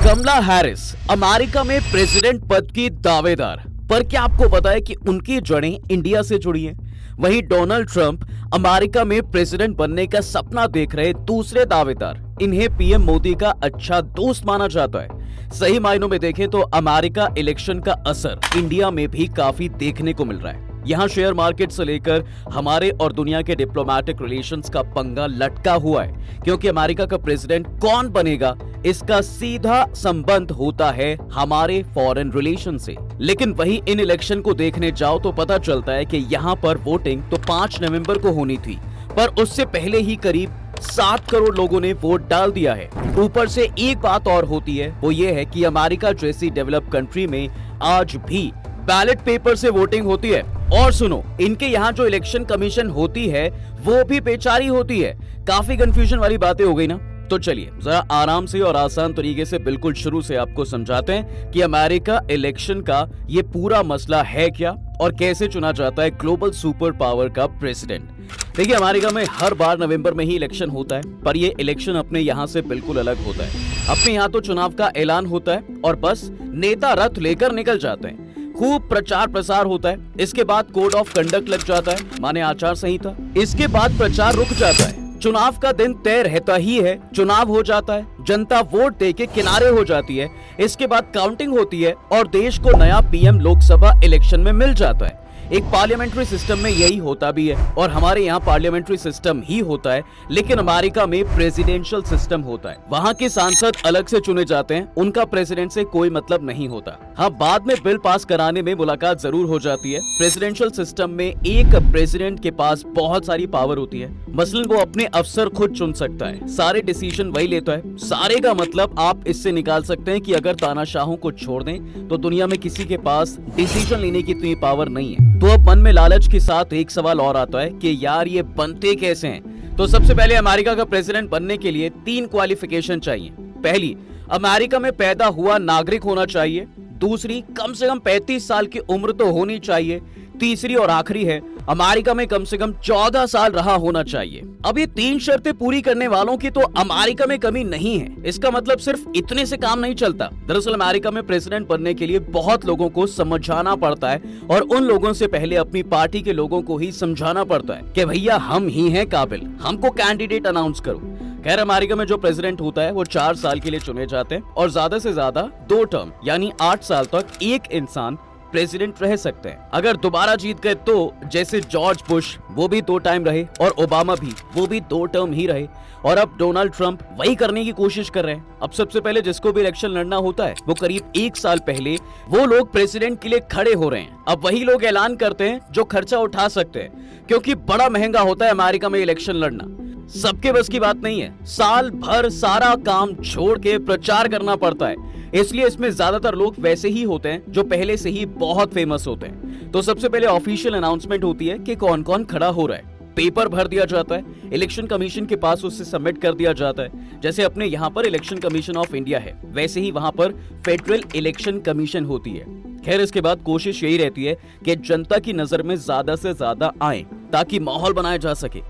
कमला Harris America में president पद की दावेदार, पर क्या आपको पता है कि उनकी जड़ें इंडिया से जुड़ी हैं? वहीं डोनाल्ड ट्रंप अमेरिका में प्रेसिडेंट बनने का सपना देख रहे दूसरे दावेदार, इन्हें पीएम मोदी का अच्छा दोस्त माना जाता है। सही मायनों में देखें तो अमेरिका इलेक्शन का असर इंडिया में भी काफी देखने को मिल रहा है। यहाँ शेयर मार्केट से लेकर हमारे और दुनिया के डिप्लोमेटिक रिलेशंस का पंगा लटका हुआ है, क्योंकि अमेरिका का प्रेसिडेंट कौन बनेगा इसका सीधा संबंध होता है हमारे फॉरेन रिलेशन से। लेकिन वहीं इन इलेक्शन को देखने जाओ तो पता चलता है कि यहाँ पर वोटिंग तो 5 नवंबर को होनी थी, पर उससे पहले ही करीब 7 करोड़ लोगों ने वोट डाल दिया है। ऊपर से एक बात और होती है, वो ये है कि अमेरिका जैसी डेवलप कंट्री में आज भी बैलेट पेपर से वोटिंग होती है। और सुनो, इनके यहाँ जो इलेक्शन कमीशन होती है वो भी बेचारी होती है। काफी कंफ्यूजन वाली बातें हो गई ना? तो चलिए जरा आराम से और आसान तरीके से बिल्कुल शुरू से आपको समझाते हैं कि अमेरिका इलेक्शन का ये पूरा मसला है क्या और कैसे चुना जाता है ग्लोबल सुपर पावर का प्रेसिडेंट। देखिए, अमेरिका में हर बार नवंबर में ही इलेक्शन होता है, पर ये इलेक्शन अपने यहाँ से बिल्कुल अलग होता है। अपने यहाँ तो चुनाव का ऐलान होता है और बस नेता रथ लेकर निकल जाते हैं। खूब प्रचार प्रसार होता है, इसके बाद कोड ऑफ कंडक्ट लग जाता है, माने आचार संहिता। इसके बाद प्रचार रुक जाता है। चुनाव का दिन तय रहता ही है, चुनाव हो जाता है, जनता वोट दे के किनारे हो जाती है। इसके बाद काउंटिंग होती है और देश को नया पीएम लोकसभा इलेक्शन में मिल जाता है। एक पार्लियामेंट्री सिस्टम में यही होता भी है, और हमारे यहाँ पार्लियामेंट्री सिस्टम ही होता है, लेकिन अमेरिका में प्रेसिडेंशियल सिस्टम होता है। वहाँ के सांसद अलग से चुने जाते हैं, उनका प्रेसिडेंट से कोई मतलब नहीं होता। हाँ, बाद में बिल पास कराने में मुलाकात जरूर हो जाती है। प्रेसिडेंशियल सिस्टम में एक प्रेसिडेंट के पास बहुत सारी पावर होती है। मसलन वो अपने अफसर खुद चुन सकता है, सारे डिसीजन वही लेता है। सारे का मतलब आप इससे निकाल सकते हैं कि अगर तानाशाहों को छोड़ दें तो दुनिया में किसी के पास डिसीजन लेने की इतनी पावर नहीं है। तो अब मन में लालच के साथ एक सवाल और आता है कि यार ये बनते कैसे हैं? तो सबसे पहले अमेरिका का प्रेसिडेंट बनने के लिए 3 क्वालिफिकेशन चाहिए। पहली, अमेरिका में पैदा हुआ नागरिक होना चाहिए। दूसरी, कम से कम 35 साल की उम्र तो होनी चाहिए। तीसरी और आखिरी है, अमेरिका में कम से कम 14 साल रहा होना चाहिए। अब ये 3 शर्तें पूरी करने वालों की तो अमेरिका में कमी नहीं है। इसका मतलब सिर्फ इतने से काम नहीं चलता। दरअसल अमेरिका में प्रेसिडेंट बनने के लिए बहुत लोगों को समझाना पड़ता है, और उन लोगों से पहले अपनी पार्टी के लोगों को ही समझाना पड़ता है कि भैया हम ही हैं काबिल, हमको कैंडिडेट अनाउंस करो। खैर, अमेरिका में जो प्रेसिडेंट होता है वो 4 साल के लिए चुने जाते हैं, और ज्यादा से ज्यादा 2 टर्म यानी 8 साल तक एक इंसान प्रेसिडेंट रह सकते हैं। अगर दोबारा जीत गए तो जैसे जॉर्ज बुश, वो भी 2 टाइम रहे, और ओबामा भी, वो भी 2 टर्म ही रहे, और अब डोनाल्ड ट्रंप वही करने की कोशिश कर रहे हैं। अब सबसे पहले जिसको भी इलेक्शन लड़ना होता है वो करीब 1 साल पहले वो लोग प्रेसिडेंट के लिए खड़े हो रहे हैं। अब वही लोग ऐलान करते हैं जो खर्चा उठा सकते हैं, क्योंकि बड़ा महंगा होता है अमेरिका में इलेक्शन लड़ना। सबके बस की बात नहीं है, साल भर सारा काम छोड़ के प्रचार करना पड़ता है, इसलिए इसमें ज्यादातर लोग वैसे ही होते हैं जो पहले से ही बहुत फेमस होते हैं। तो सबसे पहले ऑफिशियल अनाउंसमेंट होती है कि कौन कौन खड़ा हो रहा है। पेपर भर दिया जाता है, इलेक्शन कमीशन के पास उससे सबमिट कर दिया जाता है। जैसे अपने यहाँ पर इलेक्शन कमीशन ऑफ इंडिया है, वैसे ही वहाँ पर फेडरल इलेक्शन कमीशन होती है। खैर, इसके बाद कोशिश यही रहती है कि जनता की नजर में ज्यादा से ज्यादा आए, ताकि माहौल बनाया जा सके।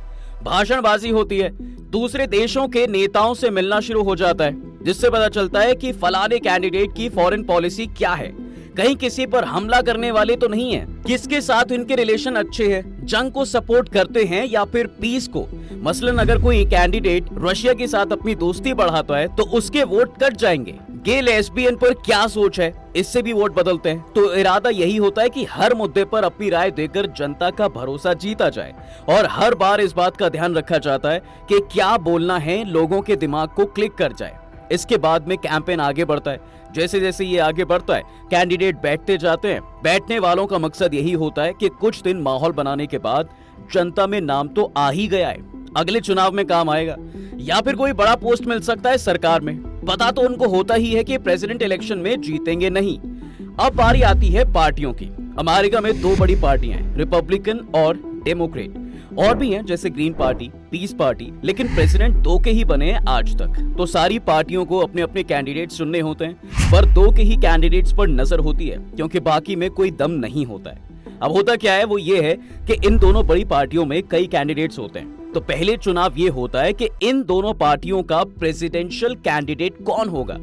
भाषणबाजी होती है, दूसरे देशों के नेताओं से मिलना शुरू हो जाता है, जिससे पता चलता है कि फलाने कैंडिडेट की फॉरेन पॉलिसी क्या है, कहीं किसी पर हमला करने वाले तो नहीं है, किसके साथ इनके रिलेशन अच्छे हैं, जंग को सपोर्ट करते हैं या फिर पीस को। मसलन अगर कोई कैंडिडेट रशिया के साथ अपनी दोस्ती बढ़ाता है तो उसके वोट कट जाएंगे। गे लेस्बियन पर क्या सोच है, इससे भी वोट बदलते हैं। तो इरादा यही होता है कि हर मुद्दे पर अपनी राय देकर जनता का भरोसा जीता जाए, और हर बार इस बात का ध्यान रखा जाता है कि क्या बोलना है लोगों के दिमाग को क्लिक कर जाए। इसके बाद में कैंपेन आगे बढ़ता है। जैसे जैसे ये आगे बढ़ता है, कैंडिडेट बैठते जाते हैं। बैठने वालों का मकसद यही होता है कि कुछ दिन माहौल बनाने के बाद जनता में नाम तो आ ही गया है, अगले चुनाव में काम आएगा, या फिर कोई बड़ा पोस्ट मिल सकता है सरकार में। पता तो उनको होता ही है कि प्रेसिडेंट इलेक्शन में जीतेंगे नहीं। अब बारी आती है पार्टियों की। अमेरिका में 2 बड़ी पार्टियां हैं, रिपब्लिकन और डेमोक्रेट। और भी हैं जैसे ग्रीन पार्टी, पीस पार्टी, लेकिन प्रेसिडेंट 2 के ही बने हैं आज तक। तो सारी पार्टियों को अपने अपने कैंडिडेट्स चुनने होते हैं, पर 2 के ही कैंडिडेट्स पर नजर होती है, क्योंकि बाकी में कोई दम नहीं होता है। अब होता क्या है, वो ये है कि इन दोनों बड़ी पार्टियों में कई कैंडिडेट्स होते हैं। तो पहले चुनाव ये होता है कि इन दोनों पार्टियों का प्रेसिडेंशियल कैंडिडेट कौन होगा।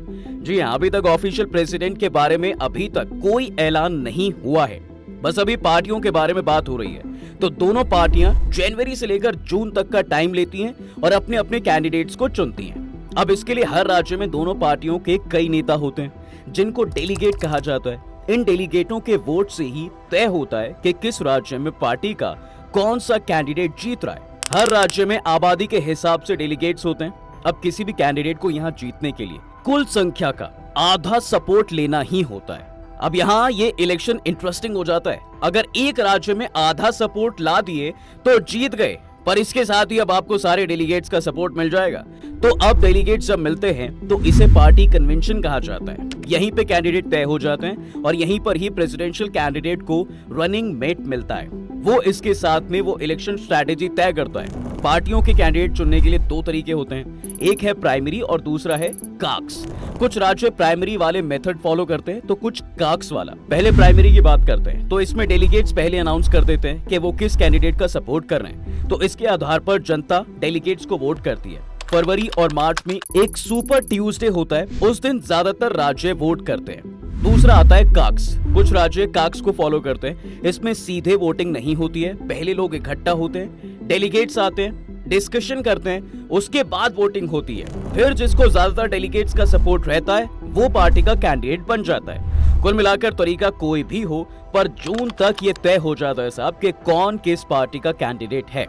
जी हाँ, अभी तक ऑफिशियल प्रेसिडेंट के बारे में अभी तक कोई ऐलान नहीं हुआ है। बस अभी पार्टियों के बारे में बात हो रही है। तो दोनों पार्टियां जनवरी से लेकर जून तक का टाइम लेती हैं और अपने अपने कैंडिडेट्स को चुनती हैं। अब इसके लिए हर राज्य में दोनों पार्टियों के कई नेता होते हैं जिनको डेलीगेट कहा जाता है। इन डेलीगेटों के वोट से ही तय होता है कि किस राज्य में पार्टी का कौन सा कैंडिडेट जीत रहा है। हर राज्य में आबादी के हिसाब से डेलीगेट्स होते हैं। अब किसी भी कैंडिडेट को यहाँ जीतने के लिए कुल संख्या का आधा सपोर्ट लेना ही होता है। अब यहाँ ये इलेक्शन इंटरेस्टिंग हो जाता है। अगर एक राज्य में आधा सपोर्ट ला दिए तो जीत गए, पर इसके साथ ही अब आपको सारे डेलीगेट्स का सपोर्ट मिल जाएगा। तो अब डेलीगेट्स जब मिलते हैं तो इसे पार्टी कन्वेंशन कहा जाता है। यहीं पे कैंडिडेट तय हो जाते हैं और यहीं पर ही प्रेसिडेंशियल कैंडिडेट को रनिंग मेट मिलता है। वो इसके साथ में वो इलेक्शन स्ट्रैटेजी तय करता है। पार्टियों के कैंडिडेट चुनने के लिए दो तरीके होते हैं, एक है प्राइमरी और दूसरा है काक्स। कुछ राज्य प्राइमरी वाले मेथड फॉलो करते हैं तो कुछ काक्स वाला। पहले प्राइमरी की बात करते हैं तो इसमें डेलीगेट्स पहले अनाउंस कर देते हैं कि वो किस कैंडिडेट का सपोर्ट कर रहे हैं। तो इसके आधार पर जनता डेलीगेट्स को वोट करती है। फरवरी और मार्च में एक सुपर ट्यूसडे होता है, उस दिन ज्यादातर राज्य वोट करते हैं। दूसरा आता है काक्स। कुछ राज्य काक्स को फॉलो करते हैं। इसमें सीधे वोटिंग नहीं होती है, पहले लोग इकट्ठा होते हैं, डेलीगेट्स आते हैं, डिस्कशन करते हैं, उसके बाद वोटिंग होती है। फिर जिसको ज्यादातर डेलीगेट्स का सपोर्ट रहता है वो पार्टी का कैंडिडेट बन जाता है। कुल मिलाकर तरीका कोई भी हो, पर जून तक ये तय हो जाता है साहब कि कौन किस पार्टी का कैंडिडेट है।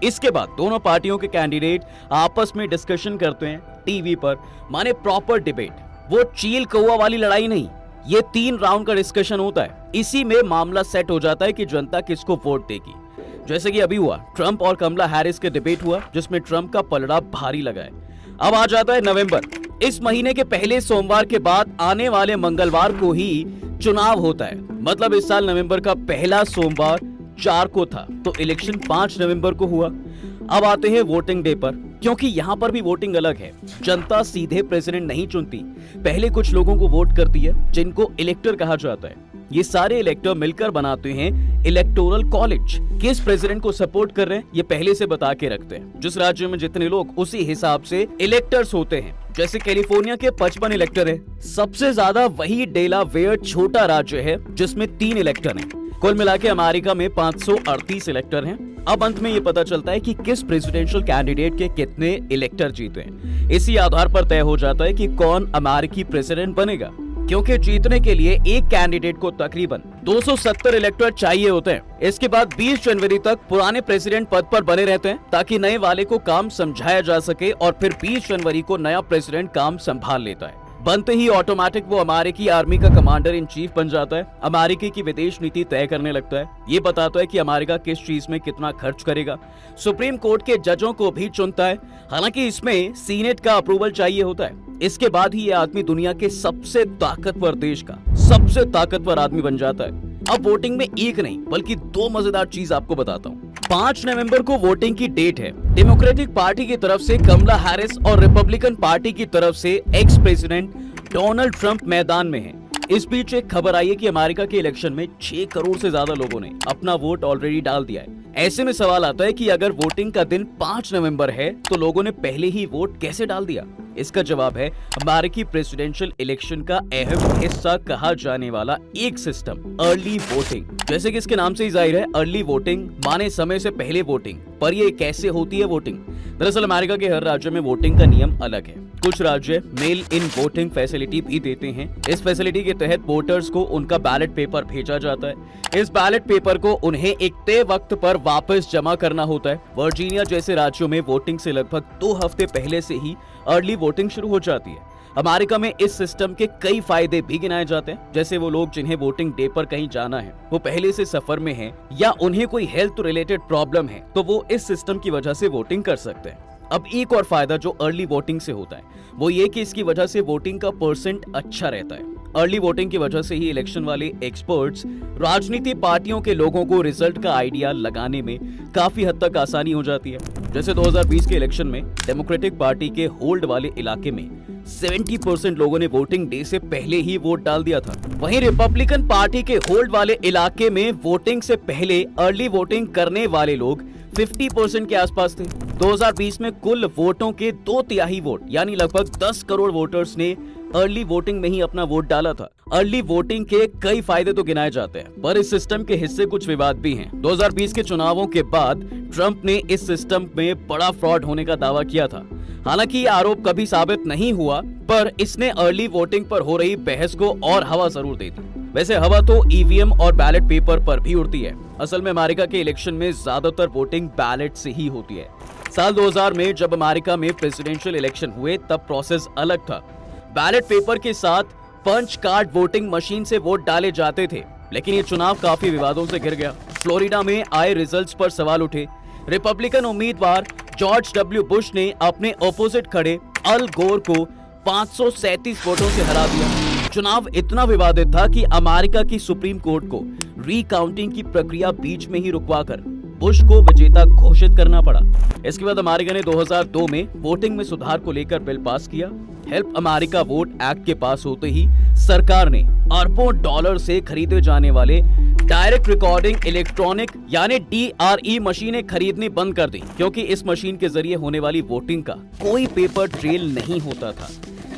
इसके बाद दोनों पार्टियों के कैंडिडेट आपस में डिस्कशन करते हैं टीवी पर, माने प्रॉपर डिबेट। वो चील कौवा वाली लड़ाई नहीं, ये 3 राउंड का डिस्कशन होता है। इसी में मामला सेट हो जाता है कि जनता किसको वोट देगी। जैसे कि अभी हुआ, ट्रंप और कमला हैरिस के डिबेट हुआ जिसमें ट्रंप का पलड़ा भारी लगा है। अब आ जाता है नवंबर। इस महीने के पहले सोमवार के बाद आने वाले मंगलवार को ही चुनाव होता है। मतलब इस साल नवंबर का पहला सोमवार 4 को था, तो इलेक्शन 5 नवंबर को हुआ। अब आते हैं वोटिंग डे पर, क्योंकि यहाँ पर भी वोटिंग अलग है। जनता सीधे प्रेसिडेंट नहीं चुनती, पहले कुछ लोगों को वोट करती है जिनको इलेक्टर कहा जाता है। ये सारे इलेक्टर मिलकर बनाते हैं इलेक्टोरल कॉलेज। किस प्रेसिडेंट को सपोर्ट कर रहे हैं ये पहले से बता के रखते हैं। जिस राज्य में जितने लोग, उसी हिसाब से इलेक्टर्स होते हैं। जैसे कैलिफोर्निया के 55 इलेक्टर है, सबसे ज्यादा वही डेलावेयर छोटा राज्य है जिसमें 3 इलेक्टर हैं। कुल मिला के अमेरिका में 538 इलेक्टर हैं। अब अंत में ये पता चलता है कि किस प्रेसिडेंशियल कैंडिडेट के कितने इलेक्टर जीते हैं। इसी आधार पर तय हो जाता है कि कौन अमेरिकी प्रेसिडेंट बनेगा, क्योंकि जीतने के लिए एक कैंडिडेट को तकरीबन 270 इलेक्टर चाहिए होते हैं। इसके बाद 20 जनवरी तक पुराने प्रेसिडेंट पद पर बने रहते हैं ताकि नए वाले को काम समझाया जा सके, और फिर 20 जनवरी को नया प्रेसिडेंट काम संभाल लेता है। बनते ही ऑटोमेटिक वो अमेरिकी आर्मी का कमांडर इन चीफ बन जाता है। अमेरिका की विदेश नीति तय करने लगता है। ये बताता है कि अमेरिका किस चीज में कितना खर्च करेगा। सुप्रीम कोर्ट के जजों को भी चुनता है, हालांकि इसमें सीनेट का अप्रूवल चाहिए होता है। इसके बाद ही ये आदमी दुनिया के सबसे ताकतवर देश का सबसे ताकतवर आदमी बन जाता है। अब वोटिंग में एक नहीं बल्कि 2 मजेदार चीज आपको बताता हूँ। 5 नवंबर को वोटिंग की डेट है। डेमोक्रेटिक पार्टी की तरफ से कमला हैरिस और रिपब्लिकन पार्टी की तरफ से एक्स प्रेसिडेंट डोनाल्ड ट्रंप मैदान में है। इस बीच एक खबर आई है कि अमेरिका के इलेक्शन में 6 करोड़ से ज्यादा लोगों ने अपना वोट ऑलरेडी डाल दिया है। ऐसे में सवाल आता है कि अगर वोटिंग का दिन 5 नवंबर है तो लोगों ने पहले ही वोट कैसे डाल दिया। इसका जवाब है अमेरिकी प्रेसिडेंशियल इलेक्शन का अहम हिस्सा कहा जाने वाला एक सिस्टम, अर्ली वोटिंग। जैसे कि इसके नाम से ही जाहिर है, अर्ली वोटिंग माने समय से पहले वोटिंग। पर ये कैसे होती है वोटिंग? दरअसल अमेरिका के हर राज्य में वोटिंग का नियम अलग है। कुछ राज्य मेल इन वोटिंग फैसिलिटी भी देते हैं। इस फैसिलिटी के तहत वोटर्स को उनका बैलेट पेपर भेजा जाता है। इस बैलेट पेपर को उन्हें एक तय वक्त पर वापस जमा करना होता है। वर्जीनिया जैसे राज्यों में वोटिंग से लगभग 2 हफ्ते पहले से ही अर्ली वोटिंग शुरू हो जाती है। अमेरिका में इस सिस्टम के कई फायदे भी गिनाए जाते हैं, जैसे वो लोग जिन्हें वोटिंग डे पर कहीं जाना है, वो पहले से सफर में हैं या उन्हें कोई हेल्थ रिलेटेड प्रॉब्लम है, तो वो इस सिस्टम की वजह से वोटिंग कर सकते हैं। अब एक और फायदा जो अर्ली वोटिंग से होता है वो ये कि इसकी वजह से वोटिंग का परसेंट अच्छा रहता है। अर्ली वोटिंग की वजह से ही इलेक्शन वाले एक्सपर्ट्स, राजनीति पार्टियों के लोगों को रिजल्ट का आइडिया लगाने में काफी हद तक आसानी हो जाती है। जैसे 2020 के इलेक्शन में डेमोक्रेटिक पार्टी के होल्ड वाले इलाके में 70% लोगों ने वोटिंग डे से पहले ही वोट डाल दिया था। वहीं रिपब्लिकन पार्टी के होल्ड वाले इलाके में वोटिंग से पहले अर्ली वोटिंग करने वाले लोग 50% के आसपास थे। 2020 में कुल वोटों के 2/3 वोट यानी लगभग 10 करोड़ वोटर्स ने अर्ली वोटिंग में ही अपना वोट डाला था। अर्ली वोटिंग के कई फायदे तो गिनाए जाते हैं, पर इस सिस्टम के हिस्से कुछ विवाद भी हैं। 2020 के चुनावों के बाद ट्रंप ने इस सिस्टम में बड़ा फ्रॉड होने का दावा किया था। हालांकि ये आरोप कभी साबित नहीं हुआ, पर इसने अर्ली वोटिंग पर हो रही बहस को और हवा जरूर दे दी। वैसे हवा तो ईवीएम और बैलेट पेपर पर भी उड़ती है। असल में अमेरिका के इलेक्शन में ज्यादातर वोटिंग बैलेट से ही होती है। साल 2000 में जब अमेरिका में प्रेसिडेंशियल इलेक्शन हुए तब प्रोसेस अलग था। बैलेट पेपर के साथ पंच कार्ड वोटिंग मशीन से वोट डाले जाते थे, लेकिन ये चुनाव काफी विवादों से घिर गया। फ्लोरिडा में आए रिजल्ट्स पर सवाल उठे। रिपब्लिकन उम्मीदवार जॉर्ज डब्ल्यू बुश ने अपने अपोजिट खड़े अल गोर को 537 वोटों से हरा दिया। चुनाव इतना विवादित था कि अमेरिका की सुप्रीम कोर्ट को रीकाउंटिंग की प्रक्रिया बीच में ही रुकवाकर बुश को विजेता घोषित करना पड़ा। इसके बाद अमेरिका ने 2002 में वोटिंग में सुधार को लेकर बिल पास किया। हेल्प अमेरिका वोट एक्ट के पास होते ही सरकार ने अरबों डॉलर से खरीदे जाने वाले डायरेक्ट रिकॉर्डिंग इलेक्ट्रॉनिक यानी DRE मशीनें खरीदनी बंद कर दी, क्योंकि इस मशीन के जरिए होने वाली वोटिंग का कोई पेपर ट्रेल नहीं होता था।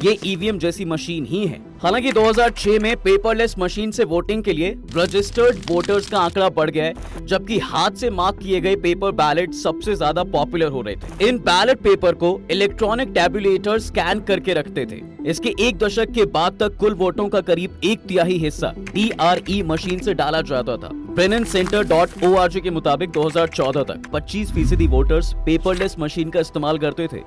ये ईवीएम जैसी मशीन ही है। हालांकि 2006 में पेपरलेस मशीन से वोटिंग के लिए रजिस्टर्ड वोटर्स का आंकड़ा बढ़ गया है, जबकि हाथ से मार्क किए गए पेपर बैलेट सबसे ज्यादा पॉपुलर हो रहे थे। इन बैलेट पेपर को इलेक्ट्रॉनिक टैबुलेटर स्कैन करके रखते थे। इसके एक दशक के बाद तक कुल वोटों का करीब 1/3 हिस्सा DRE मशीन से डाला जाता था। BrennanCenter.org के मुताबिक 2014 तक 25% वोटर्स पेपरलेस मशीन का इस्तेमाल करते थे,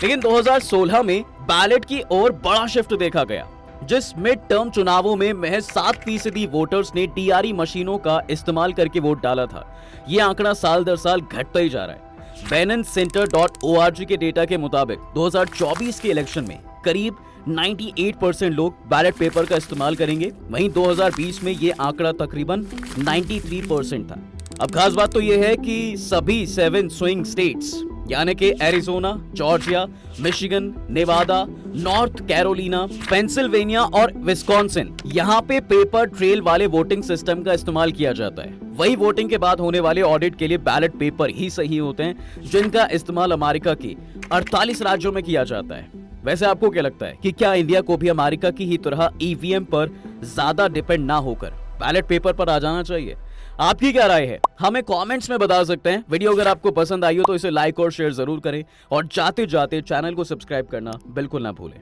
लेकिन 2016 में बैलेट की ओर बड़ा शिफ्ट देखा गया, जिस मिड टर्म चुनावों में महज 7% वोटर्स ने DRE मशीनों का इस्तेमाल करके वोट डाला था। ये आंकड़ा साल दर साल घटता ही जा रहा है। BrennanCenter.org के डेटा के मुताबिक 2024 के इलेक्शन में करीब 98% लोग बैलेट पेपर का इस्तेमाल करेंगे, वहीं 2020 में ये आंकड़ा तकरीबन 93% था। अब खास बात तो ये है कि सभी 7 स्विंग स्टेट्स यानी कि Arizona, Georgia, Michigan, Nevada, North Carolina, Pennsylvania और विस्कॉन्सिन, यहाँ पे पेपर ट्रेल वाले वोटिंग सिस्टम का इस्तेमाल किया जाता है। वही वोटिंग के बाद होने वाले ऑडिट के लिए बैलेट पेपर ही सही होते हैं, जिनका इस्तेमाल अमेरिका के 48 राज्यों में किया जाता है। वैसे आपको क्या लगता है कि क्या इंडिया को भी अमेरिका की ही तरह ईवीएम पर ज्यादा डिपेंड ना होकर बैलेट पेपर पर आ जाना चाहिए? आपकी क्या राय है, हमें कमेंट्स में बता सकते हैं। वीडियो अगर आपको पसंद आई हो तो इसे लाइक और शेयर जरूर करें, और जाते जाते चैनल को सब्सक्राइब करना बिल्कुल ना भूलें।